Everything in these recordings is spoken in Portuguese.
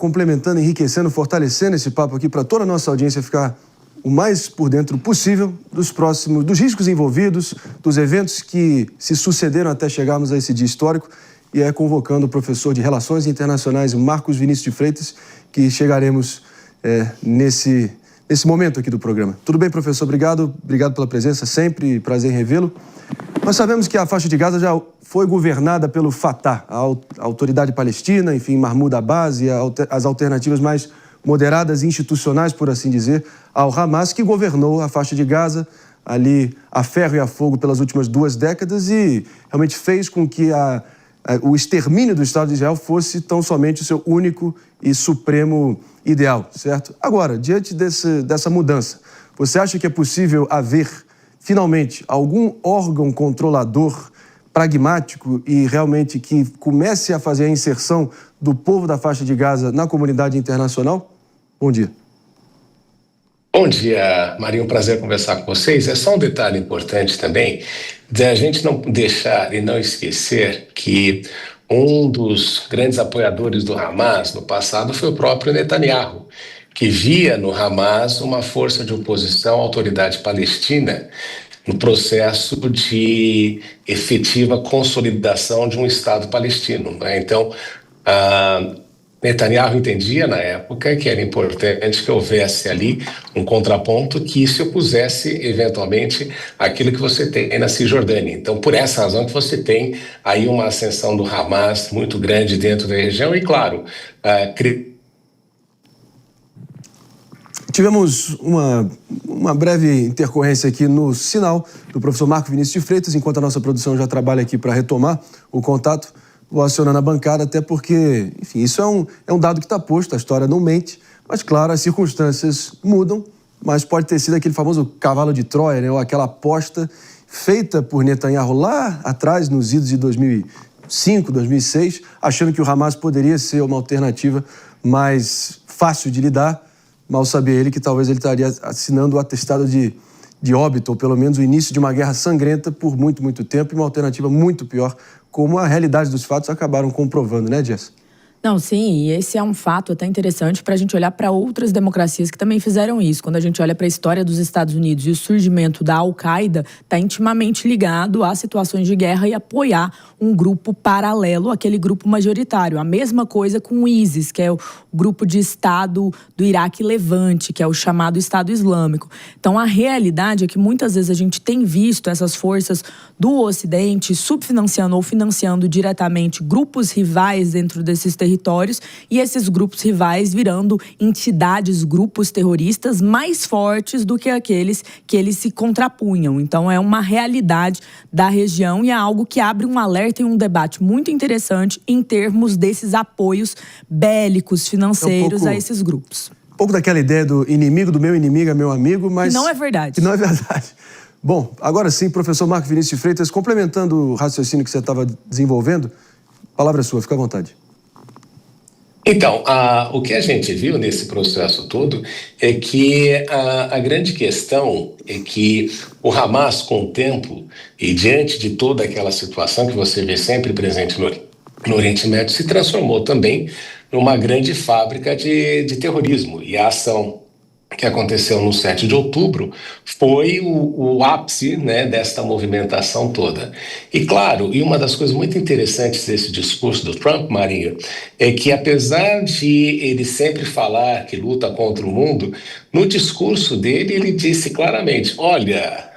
complementando, enriquecendo, fortalecendo esse papo aqui para toda a nossa audiência ficar o mais por dentro possível dos riscos envolvidos, dos eventos que se sucederam até chegarmos a esse dia histórico, e convocando o professor de Relações Internacionais, Marcos Vinícius de Freitas, que chegaremos nesse momento aqui do programa. Tudo bem, professor? Obrigado pela presença, sempre prazer em revê-lo. Nós sabemos que a faixa de Gaza já foi governada pelo Fatah, a autoridade palestina, enfim, Mahmoud Abbas e as alternativas mais moderadas e institucionais, por assim dizer, ao Hamas, que governou a faixa de Gaza ali a ferro e a fogo pelas últimas 2 décadas e realmente fez com que o extermínio do Estado de Israel fosse tão somente o seu único e supremo ideal, certo? Agora, diante dessa mudança, você acha que é possível haver, finalmente, algum órgão controlador pragmático e realmente que comece a fazer a inserção do povo da faixa de Gaza na comunidade internacional? Bom dia. Bom dia, Marinho. Um prazer conversar com vocês. É só um detalhe importante também, de a gente não deixar e não esquecer que um dos grandes apoiadores do Hamas no passado foi o próprio Netanyahu, que via no Hamas uma força de oposição à autoridade palestina no processo de efetiva consolidação de um Estado palestino, né? Então, Netanyahu entendia na época que era importante que houvesse ali um contraponto que se opusesse eventualmente àquilo que você tem na Cisjordânia. Então, por essa razão que você tem aí uma ascensão do Hamas muito grande dentro da região e, claro, Tivemos uma breve intercorrência aqui no sinal do professor Marcos Vinícius de Freitas, enquanto a nossa produção já trabalha aqui para retomar o contato. Vou acionando a bancada, até porque, enfim, isso é um dado que está posto, a história não mente, mas, claro, as circunstâncias mudam, mas pode ter sido aquele famoso cavalo de Troia, né, ou aquela aposta feita por Netanyahu lá atrás, nos idos de 2005, 2006, achando que o Hamas poderia ser uma alternativa mais fácil de lidar. Mal sabia ele que talvez ele estaria assinando o atestado de óbito, ou pelo menos o início de uma guerra sangrenta por muito, muito tempo, e uma alternativa muito pior, como a realidade dos fatos acabaram comprovando, né, Jess? Não, sim, e esse é um fato até interessante para a gente olhar para outras democracias que também fizeram isso. Quando a gente olha para a história dos Estados Unidos e o surgimento da Al-Qaeda, está intimamente ligado a situações de guerra e apoiar um grupo paralelo àquele grupo majoritário. A mesma coisa com o ISIS, que é o grupo de Estado do Iraque Levante, que é o chamado Estado Islâmico. Então, a realidade é que muitas vezes a gente tem visto essas forças do Ocidente subfinanciando ou financiando diretamente grupos rivais dentro desses territórios, e esses grupos rivais virando entidades, grupos terroristas mais fortes do que aqueles que eles se contrapunham. Então é uma realidade da região e é algo que abre um alerta e um debate muito interessante em termos desses apoios bélicos, financeiros a esses grupos. Um pouco daquela ideia do inimigo do meu inimigo é meu amigo, mas... Que não é verdade. Que não é verdade. Bom, agora sim, professor Marcos Vinícius de Freitas, complementando o raciocínio que você estava desenvolvendo, a palavra é sua, fica à vontade. Então, o que a gente viu nesse processo todo é que a grande questão é que o Hamas, com o tempo e diante de toda aquela situação que você vê sempre presente no Oriente Médio, se transformou também numa grande fábrica de terrorismo. E a ação que aconteceu no 7 de outubro foi o ápice, né, desta movimentação toda. E claro, e uma das coisas muito interessantes desse discurso do Trump, Marinho, é que apesar de ele sempre falar que luta contra o mundo, no discurso dele ele disse claramente, olha,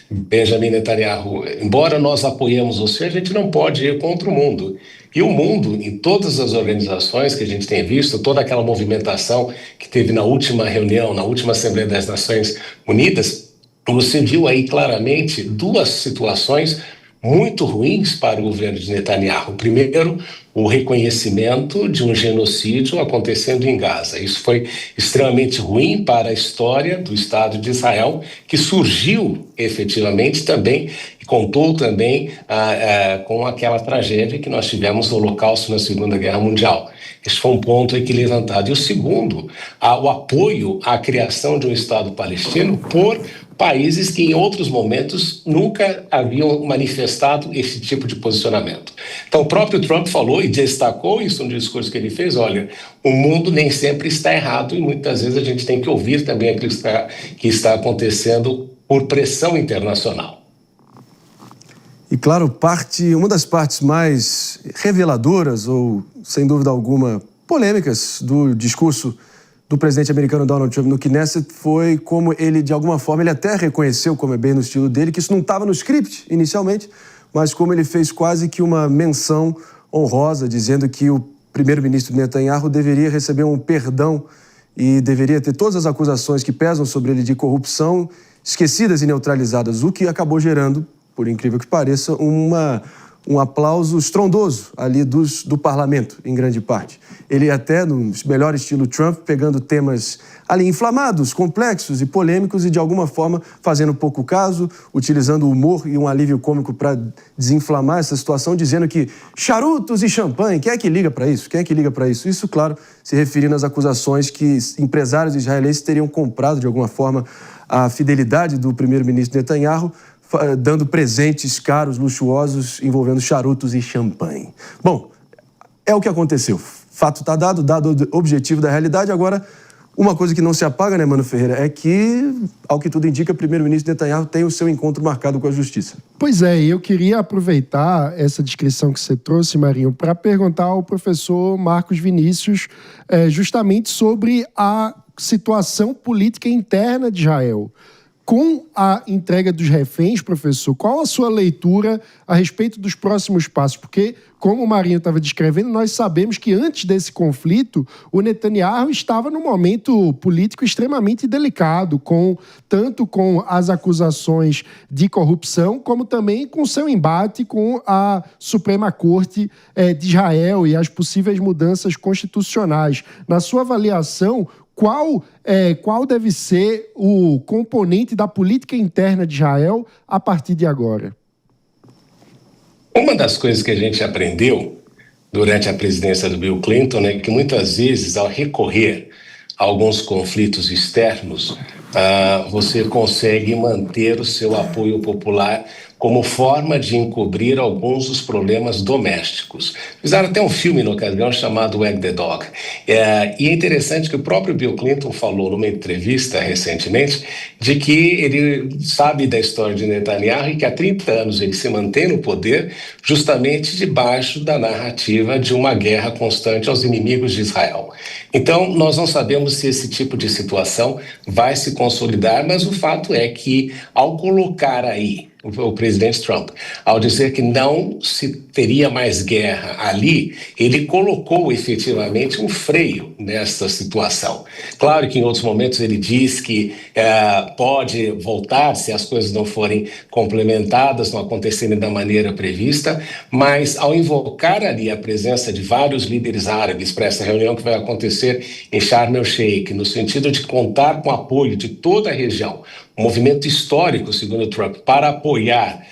Benjamin Netanyahu, embora nós apoiemos você, a gente não pode ir contra o mundo. E o mundo, em todas as organizações que a gente tem visto, toda aquela movimentação que teve na última reunião, na última Assembleia das Nações Unidas, você viu aí claramente 2 situações muito ruins para o governo de Netanyahu. Primeiro, o reconhecimento de um genocídio acontecendo em Gaza. Isso foi extremamente ruim para a história do Estado de Israel, que surgiu efetivamente também e contou também com aquela tragédia que nós tivemos no Holocausto na Segunda Guerra Mundial. Esse foi um ponto aqui levantado. E o segundo, o apoio à criação de um Estado palestino por países que em outros momentos nunca haviam manifestado esse tipo de posicionamento. Então o próprio Trump falou e destacou isso no discurso que ele fez, olha, o mundo nem sempre está errado e muitas vezes a gente tem que ouvir também aquilo que está acontecendo por pressão internacional. E claro, uma das partes mais reveladoras ou, sem dúvida alguma, polêmicas do discurso do presidente americano Donald Trump no Knesset foi como ele, de alguma forma, ele até reconheceu, como é bem no estilo dele, que isso não estava no script inicialmente, mas como ele fez quase que uma menção honrosa, dizendo que o primeiro-ministro Netanyahu deveria receber um perdão e deveria ter todas as acusações que pesam sobre ele de corrupção esquecidas e neutralizadas, o que acabou gerando, por incrível que pareça, um aplauso estrondoso ali do parlamento, em grande parte. Ele até, no melhor estilo Trump, pegando temas ali inflamados, complexos e polêmicos e, de alguma forma, fazendo pouco caso, utilizando o humor e um alívio cômico para desinflamar essa situação, dizendo que charutos e champanhe, quem é que liga para isso? Quem é que liga para isso? Isso, claro, se referindo às acusações que empresários israelenses teriam comprado, de alguma forma, a fidelidade do primeiro-ministro Netanyahu, dando presentes caros, luxuosos, envolvendo charutos e champanhe. Bom, é o que aconteceu. Fato está dado o objetivo da realidade. Agora, uma coisa que não se apaga, né, Mano Ferreira, é que, ao que tudo indica, o primeiro-ministro Netanyahu tem o seu encontro marcado com a justiça. Pois é, eu queria aproveitar essa descrição que você trouxe, Marinho, para perguntar ao professor Marcos Vinícius justamente sobre a situação política interna de Israel. Com a entrega dos reféns, professor, qual a sua leitura a respeito dos próximos passos? Porque, como o Marinho estava descrevendo, nós sabemos que antes desse conflito, o Netanyahu estava num momento político extremamente delicado, tanto com as acusações de corrupção, como também com seu embate com a Suprema Corte de Israel e as possíveis mudanças constitucionais. Na sua avaliação, qual deve ser o componente da política interna de Israel a partir de agora? Uma das coisas que a gente aprendeu durante a presidência do Bill Clinton é que muitas vezes, ao recorrer a alguns conflitos externos, você consegue manter o seu apoio popular como forma de encobrir alguns dos problemas domésticos. Fizeram até um filme na ocasião chamado Wag the Dog. E é interessante que o próprio Bill Clinton falou numa entrevista recentemente de que ele sabe da história de Netanyahu e que há 30 anos ele se mantém no poder justamente debaixo da narrativa de uma guerra constante aos inimigos de Israel. Então, nós não sabemos se esse tipo de situação vai se consolidar, mas o fato é que, ao colocar aí o presidente Trump, ao dizer que não se teria mais guerra ali, ele colocou efetivamente um freio nessa situação. Claro que em outros momentos ele diz que pode voltar se as coisas não forem complementadas, não acontecerem da maneira prevista, mas ao invocar ali a presença de vários líderes árabes para essa reunião que vai acontecer em Sharm el-Sheikh, no sentido de contar com o apoio de toda a região, um movimento histórico, segundo Trump, para apoiar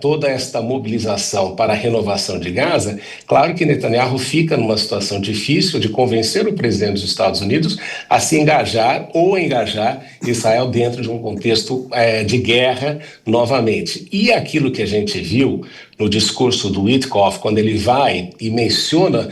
toda esta mobilização para a renovação de Gaza, claro que Netanyahu fica numa situação difícil de convencer o presidente dos Estados Unidos a se engajar ou engajar Israel dentro de um contexto de guerra novamente. E aquilo que a gente viu no discurso do Witkoff, quando ele vai e menciona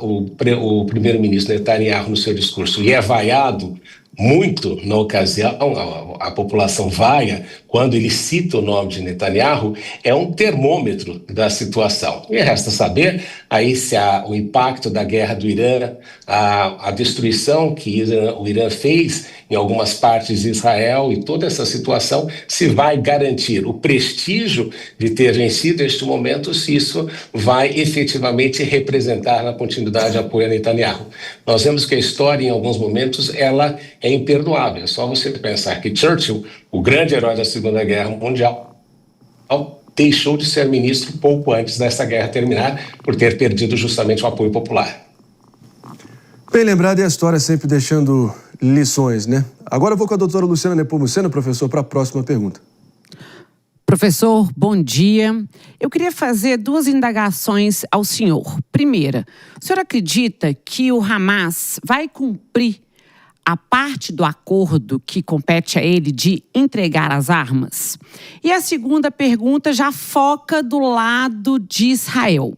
o primeiro-ministro Netanyahu no seu discurso e é vaiado muito na ocasião, a população vaia, quando ele cita o nome de Netanyahu, é um termômetro da situação. E resta saber aí se o impacto da guerra do Irã, a destruição que o Irã fez em algumas partes de Israel e toda essa situação, se vai garantir o prestígio de ter vencido este momento, se isso vai efetivamente representar na continuidade de apoio a Netanyahu. Nós vemos que a história, em alguns momentos, ela é imperdoável. É só você pensar que Churchill, o grande herói da Segunda Guerra Mundial, deixou de ser ministro pouco antes dessa guerra terminar por ter perdido justamente o apoio popular. Bem lembrado, e a história sempre deixando lições, né? Agora eu vou com a doutora Luciana Nepomuceno, professor, para a próxima pergunta. Professor, bom dia. Eu queria fazer 2 indagações ao senhor. Primeira, o senhor acredita que o Hamas vai cumprir a parte do acordo que compete a ele de entregar as armas? E a segunda pergunta já foca do lado de Israel.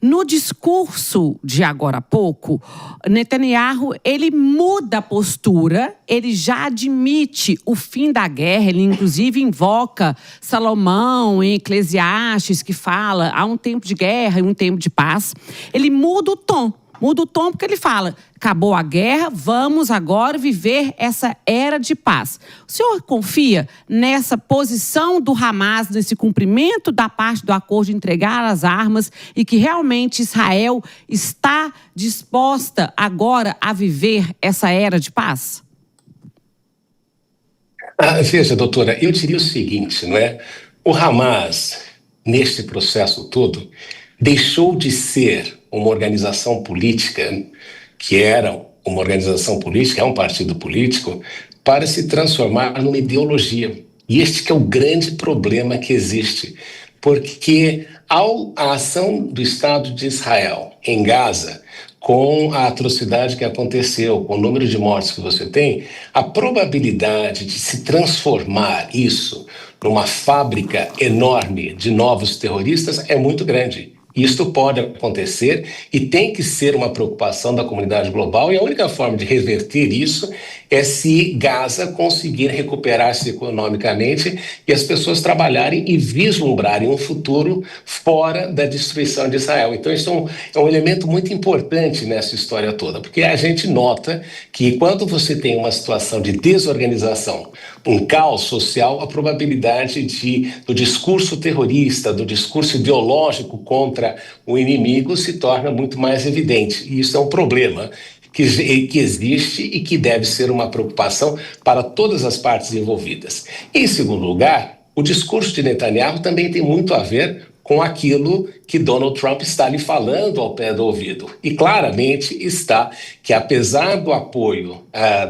No discurso de agora há pouco, Netanyahu, ele muda a postura, ele já admite o fim da guerra, ele inclusive invoca Salomão em Eclesiastes, que fala há um tempo de guerra e um tempo de paz. Ele muda o tom porque ele fala, acabou a guerra, vamos agora viver essa era de paz. O senhor confia nessa posição do Hamas, nesse cumprimento da parte do acordo de entregar as armas e que realmente Israel está disposta agora a viver essa era de paz? Veja, doutora, eu diria o seguinte, não é? O Hamas, neste processo todo, deixou de ser uma organização política, que era uma organização política, é um partido político, para se transformar numa ideologia. E este que é o grande problema que existe, porque a ação do Estado de Israel em Gaza, com a atrocidade que aconteceu, com o número de mortes que você tem, a probabilidade de se transformar isso numa fábrica enorme de novos terroristas é muito grande. Isto pode acontecer e tem que ser uma preocupação da comunidade global, e a única forma de reverter isso é se Gaza conseguir recuperar-se economicamente e as pessoas trabalharem e vislumbrarem um futuro fora da destruição de Israel. Então isso é um elemento muito importante nessa história toda, porque a gente nota que quando você tem uma situação de desorganização, um caos social, a probabilidade do discurso terrorista, do discurso ideológico contra o inimigo se torna muito mais evidente. E isso é um problema que existe e que deve ser uma preocupação para todas as partes envolvidas. Em segundo lugar, o discurso de Netanyahu também tem muito a ver com aquilo que Donald Trump está lhe falando ao pé do ouvido. E claramente está que, apesar do apoio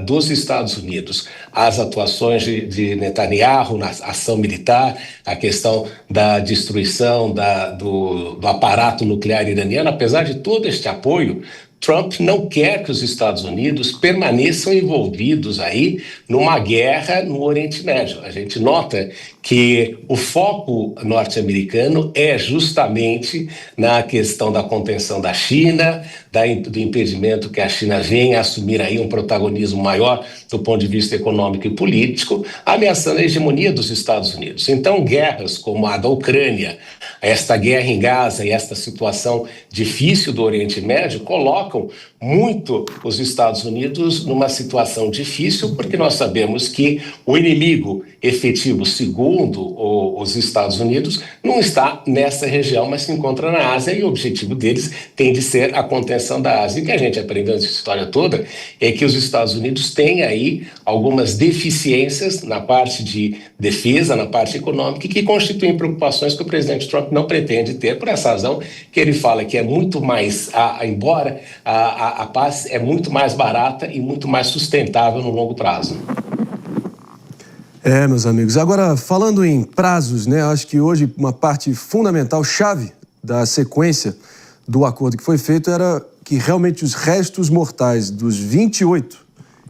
dos Estados Unidos às atuações de Netanyahu na ação militar, a questão da destruição do aparato nuclear iraniano, apesar de todo este apoio, Trump não quer que os Estados Unidos permaneçam envolvidos aí numa guerra no Oriente Médio. A gente nota que o foco norte-americano é justamente na questão da contenção da China, do impedimento que a China venha a assumir aí um protagonismo maior do ponto de vista econômico e político, ameaçando a hegemonia dos Estados Unidos. Então, guerras como a da Ucrânia, esta guerra em Gaza e esta situação difícil do Oriente Médio colocam muito os Estados Unidos numa situação difícil, porque nós sabemos que o inimigo efetivo, segundo os Estados Unidos, não está nessa região, mas se encontra na Ásia, e o objetivo deles tem de ser a contenção da Ásia. E o que a gente aprendeu nessa história toda é que os Estados Unidos têm aí algumas deficiências na parte de defesa, na parte econômica, que constituem preocupações que o presidente Trump não pretende ter, por essa razão que ele fala que é muito mais, embora a paz é muito mais barata e muito mais sustentável no longo prazo. Meus amigos. Agora, falando em prazos, né, acho que hoje uma parte fundamental, chave da sequência do acordo que foi feito era que realmente os restos mortais dos 28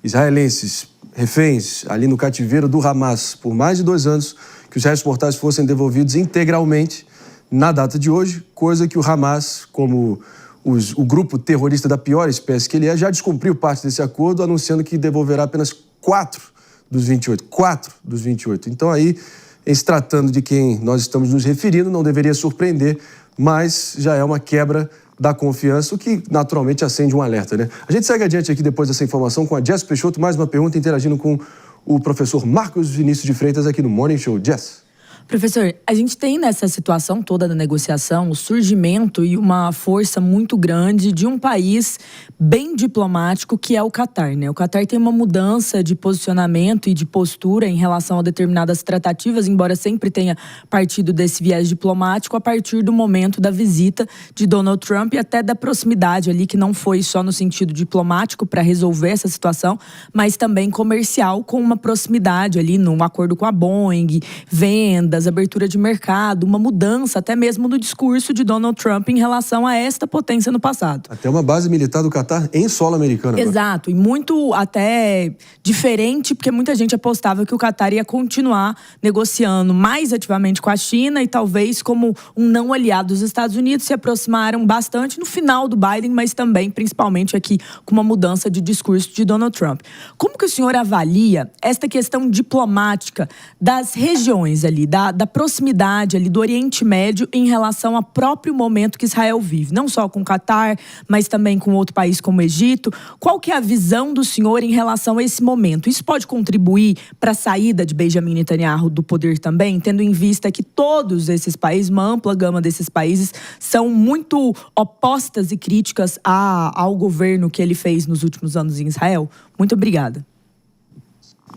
israelenses reféns ali no cativeiro do Hamas por mais de 2 anos, que os restos mortais fossem devolvidos integralmente na data de hoje, coisa que o Hamas, como o grupo terrorista da pior espécie que ele é, já descumpriu parte desse acordo, anunciando que devolverá apenas 4 dos 28. 4 dos 28. Então aí, em se tratando de quem nós estamos nos referindo, não deveria surpreender, mas já é uma quebra da confiança, o que naturalmente acende um alerta, né? A gente segue adiante aqui depois dessa informação com a Jess Peixoto, mais uma pergunta interagindo com o professor Marcos Vinícius de Freitas aqui no Morning Show. Jess. Professor, a gente tem nessa situação toda da negociação o surgimento e uma força muito grande de um país bem diplomático que é o Catar, né? O Catar tem uma mudança de posicionamento e de postura em relação a determinadas tratativas, embora sempre tenha partido desse viés diplomático a partir do momento da visita de Donald Trump e até da proximidade ali, que não foi só no sentido diplomático para resolver essa situação, mas também comercial, com uma proximidade ali num acordo com a Boeing, venda, vendas, abertura de mercado, uma mudança até mesmo no discurso de Donald Trump em relação a esta potência no passado. Até uma base militar do Catar em solo americano. Exato, e muito até diferente, porque muita gente apostava que o Catar ia continuar negociando mais ativamente com a China e talvez como um não aliado dos Estados Unidos, se aproximaram bastante no final do Biden, mas também, principalmente aqui, com uma mudança de discurso de Donald Trump. Como que o senhor avalia esta questão diplomática das regiões ali, da proximidade ali do Oriente Médio em relação ao próprio momento que Israel vive? Não só com o Catar, mas também com outro país como o Egito. Qual que é a visão do senhor em relação a esse momento? Isso pode contribuir para a saída de Benjamin Netanyahu do poder também, tendo em vista que todos esses países, uma ampla gama desses países, são muito opostas e críticas ao governo que ele fez nos últimos anos em Israel? Muito obrigada.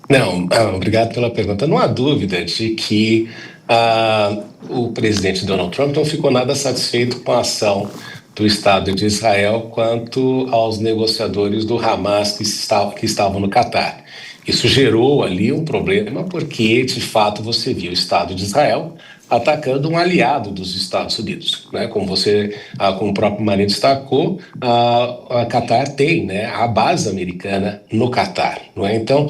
Não, obrigado pela pergunta. Não há dúvida de que o presidente Donald Trump não ficou nada satisfeito com a ação do Estado de Israel quanto aos negociadores do Hamas que estavam no Catar. Isso gerou ali um problema porque, de fato, você viu o Estado de Israel atacando um aliado dos Estados Unidos, né? Como o próprio Marinho destacou, a Catar tem, né, a base americana no Catar, não é? Então,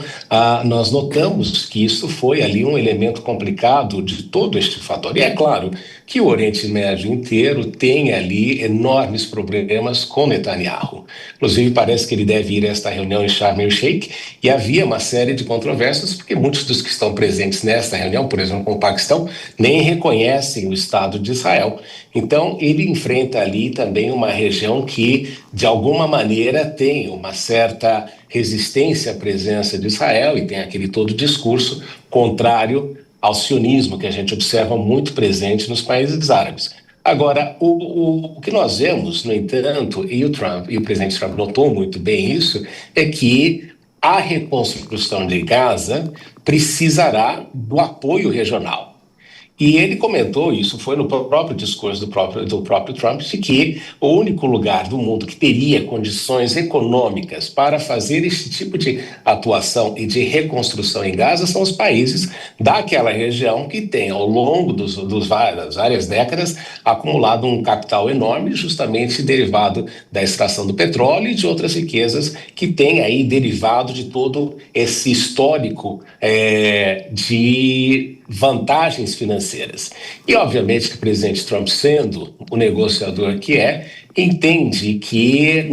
nós notamos que isso foi ali um elemento complicado de todo este fator. E é claro que o Oriente Médio inteiro tem ali enormes problemas com Netanyahu. Inclusive, parece que ele deve ir a esta reunião em Sharm el-Sheikh, e havia uma série de controvérsias, porque muitos dos que estão presentes nesta reunião, por exemplo, com o Paquistão, nem reconhecem o Estado de Israel. Então, ele enfrenta ali também uma região que, de alguma maneira, tem uma certa resistência à presença de Israel e tem aquele todo discurso contrário ao sionismo que a gente observa muito presente nos países árabes. Agora, o que nós vemos, no entanto, e o presidente Trump notou muito bem isso, é que a reconstrução de Gaza precisará do apoio regional. E ele comentou, isso foi no próprio discurso do próprio Trump, de que o único lugar do mundo que teria condições econômicas para fazer esse tipo de atuação e de reconstrução em Gaza são os países daquela região que tem, ao longo das várias décadas, acumulado um capital enorme, justamente derivado da extração do petróleo e de outras riquezas que tem aí derivado de todo esse histórico de vantagens financeiras. E, obviamente, que o presidente Trump, sendo o negociador que entende que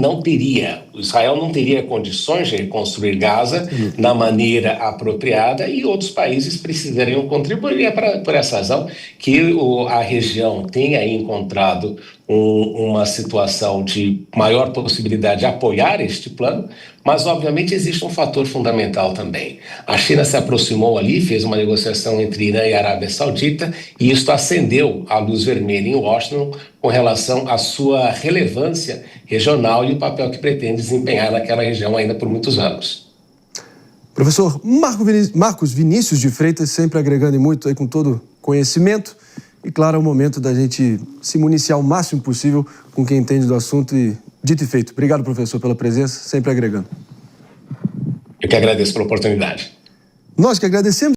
Israel não teria condições de reconstruir Gaza na maneira apropriada e outros países precisariam contribuir. E é por essa razão que a região tem aí encontrado uma situação de maior possibilidade de apoiar este plano, mas, obviamente, existe um fator fundamental também. A China se aproximou ali, fez uma negociação entre Irã e Arábia Saudita, e isso acendeu a luz vermelha em Washington com relação à sua relevância regional e o papel que pretende desempenhar naquela região ainda por muitos anos. Professor Marcos Vinícius de Freitas, sempre agregando muito aí com todo conhecimento. E, claro, é o momento da gente se municiar o máximo possível com quem entende do assunto e dito e feito. Obrigado, professor, pela presença, sempre agregando. Eu que agradeço pela oportunidade. Nós que agradecemos.